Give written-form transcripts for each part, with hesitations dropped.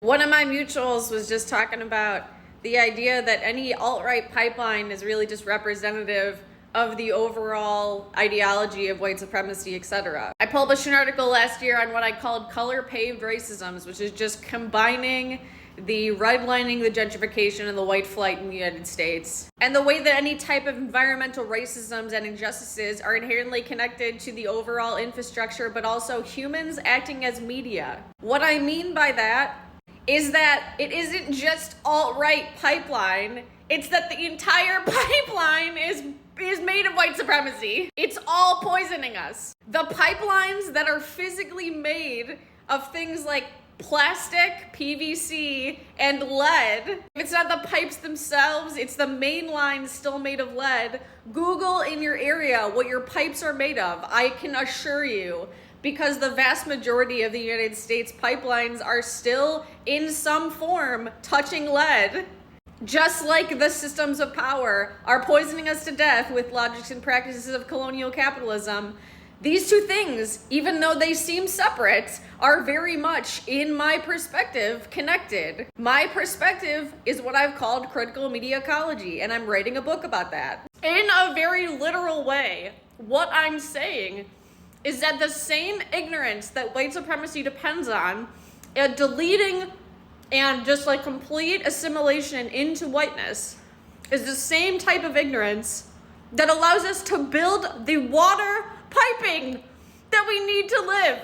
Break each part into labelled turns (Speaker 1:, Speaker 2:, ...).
Speaker 1: One of my mutuals was just talking about the idea that any alt-right pipeline is really just representative of the overall ideology of white supremacy, etc. I published an article last year on what I called color-paved racisms, which is just combining the redlining, the gentrification, and the white flight in the United States, and the way that any type of environmental racisms and injustices are inherently connected to the overall infrastructure, but also humans acting as media. What I mean by that is that it isn't just alt-right pipeline, it's that the entire pipeline is made of white supremacy. It's all poisoning us. The pipelines that are physically made of things like plastic, PVC, and lead. If it's not the pipes themselves, it's the main lines still made of lead. Google in your area what your pipes are made of. I can assure you, because the vast majority of the United States pipelines are still in some form touching lead. Just like the systems of power are poisoning us to death with logics and practices of colonial capitalism, these two things, even though they seem separate, are very much, in my perspective, connected. My perspective is what I've called critical media ecology, and I'm writing a book about that. In a very literal way, what I'm saying is that the same ignorance that white supremacy depends on, deleting and just like complete assimilation into whiteness, is the same type of ignorance that allows us to build the water piping that we need to live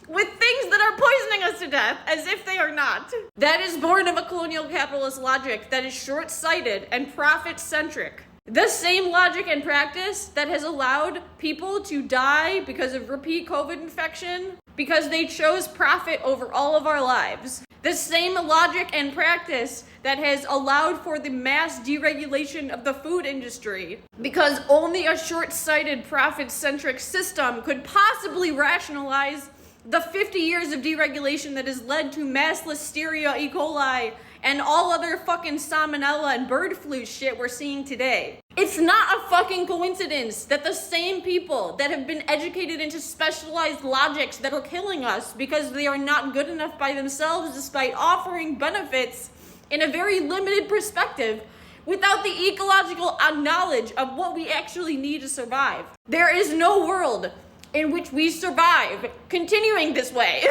Speaker 1: with things that are poisoning us to death as if they are not. That is born of a colonial capitalist logic that is short-sighted and profit-centric. The same logic and practice that has allowed people to die because of repeat COVID infection because they chose profit over all of our lives. The same logic and practice that has allowed for the mass deregulation of the food industry because only a short-sighted, profit-centric system could possibly rationalize the 50 years of deregulation that has led to mass listeria, E. coli, and all other fucking salmonella and bird flu shit we're seeing today. It's not a fucking coincidence that the same people that have been educated into specialized logics that are killing us because they are not good enough by themselves despite offering benefits in a very limited perspective without the ecological knowledge of what we actually need to survive. There is no world in which we survive continuing this way.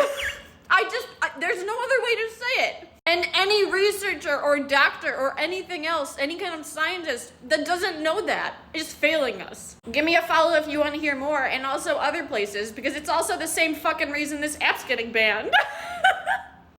Speaker 1: There's no other way to say it. And any researcher or doctor or anything else, any kind of scientist that doesn't know that is failing us. Give me a follow if you want to hear more, and also other places, because it's also the same fucking reason this app's getting banned.